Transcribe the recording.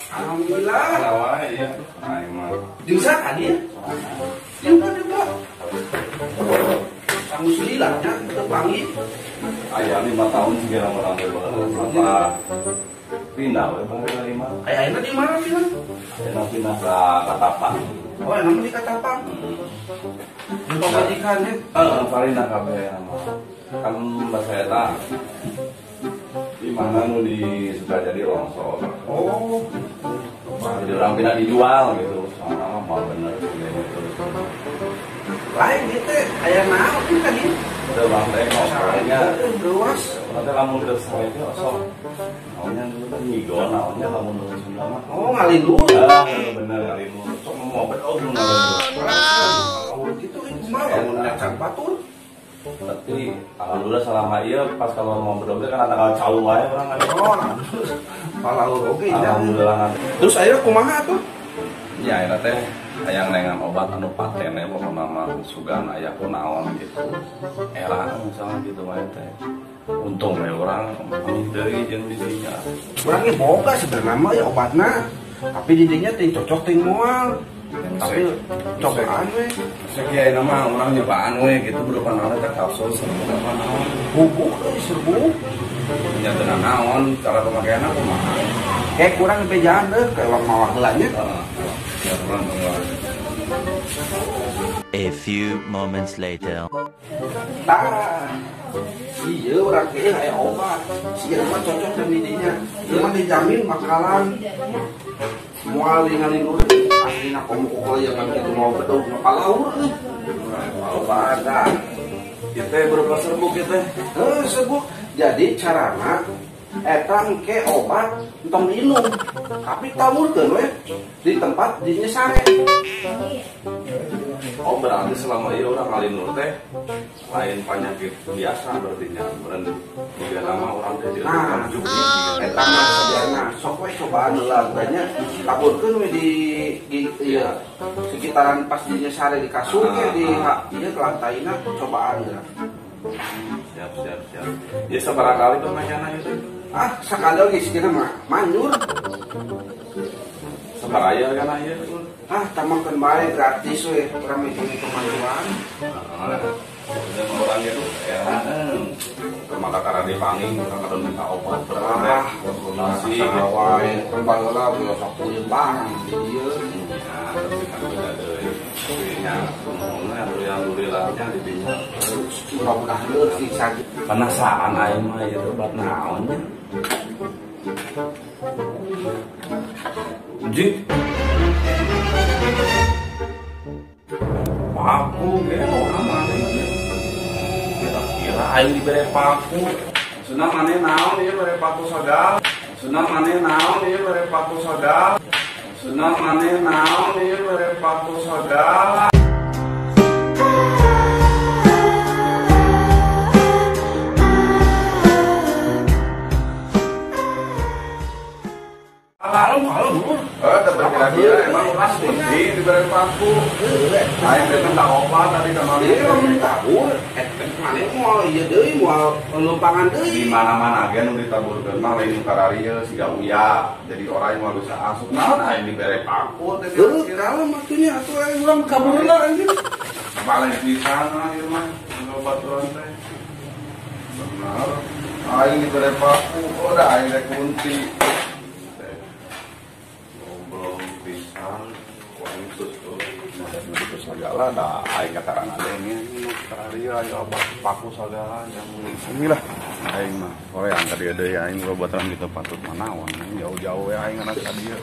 Alhamdulillah. Awalnya iya. Nah, emang. Bisa kan ya? Juga. Kamu silahnya terbangi. Ayah 5 tahun segala orang berapa pindah, bang lima. Ayahnya di mana sih? Ayah pindah ke Katapang. Oh, namanya di Katapang. Pembajikannya. Paling nak kabe nama. Kan bahasa eta di mana nu di sudah jadi longsor. Oh, Jadi orang pindah dijual gitu. Soalnya mau bener gitu. lain gitu. Ayah naon kan ini? Udah bang teh ngobrolnya. Luas. Nanti kamu udah saya itu sok. Namanya dulu kan ngigo, namanya kamu dulu Sunda mah. Oh, ngalin dulu. Bener ngalin dulu. Sok mau betul dulu. Kalau gitu itu mah bangun ngacang batur. Tapi alhamdulillah selama iya pas kalau mau berdoa kan ada cawu wae orang ada. Oh, kalau oke. Alhamdulillah nanti. Terus ayah kumaha tuh? Ya akhirnya teh hayang nengan obat anu patennya pokoknya mah sugan aya kunaon gitu. Era misalnya gitu mah teh. Untung we orang kami deui jeung didinya. Urang ge boga sebenarnya mah ya obatna. Tapi didinya teh cocok teh moal. Tapi cobaan we. Sekian nama orang nyobaan we gitu berupa naon teh kapsul berupa naon. Bubuk euy serbu. Nya teu naon cara pemakaianna kumaha. Kayak kurang bejaan deh kayak orang mawar heulanya. Ya kurang tunggu. A few moments later. Tah. Iya orang kayak aya obat. Sieu mah cocok teh didinya. Ieu mah dijamin bakalan moal ngalin dulu. Aslina komo ya kan kitu mau bedog palaur euy. Obat dah. Kita berupa serbuk kita. Serbuk. Jadi carana eta engke obat entong minum. Tapi tamurkeun we di tempat dinya sare. Oh berarti selama ini orang ngalinur teh lain penyakit biasa berarti nya beren juga nama orang teh di Eta mah sediana sok we cobaan heula banyak taburkeun we di ieu sekitaran pas dinya sare di kasur ge di ieu kelantaina cobaan geura. Siap. Ya seberapa kali pemakaiannya itu? Sakali lagi sih mah manjur. Seberapa ya kan aja? Tamangkeun bae gratis we, urang hitung-hitung manjuran. Udah orang itu ya mata karena dipanging orang kadang minta obat berapa konsultasi gitu wae kembang heula beulah sapuyeun barang di dieu. Nah, tapi kan udah ada nya ngomongnya alhamdulillahnya di dinya. Mudah-mudahan heureuh sih sakit. Penasaran aing mah ieu obat naon nya. Jik. Paku ge orang mana ini? Kira-kira aing dibere paku. Sunah maneh naon ieu bere paku sagal? Sunah maneh naon ieu bere paku sagal? Sunah maneh naon ieu bere paku sagal? Kalau tapi kira-kira emang pas mesti diberi paku. Aing teh minta obat tadi kemarin. Ieu mah ditabur, maneh moal ieu deui moal lumpangan deui. Di mana-mana gen ditaburkeun mah lain kararieu siga uya. Jadi orang yang bisa asup naon aing diberi paku teh. Kalau maksudnya atuh aing urang kaburna anjing. Balik di sana ieu mah obat urang teh. Benar. Aing diberi paku, udah aing rek kunci. Segala ada aing katakan ada ini kararieu ayo paku segala yang inilah aing mah sore angka dia deui aing buat orang kita patut manawan jauh-jauh ya aing anak ka dieu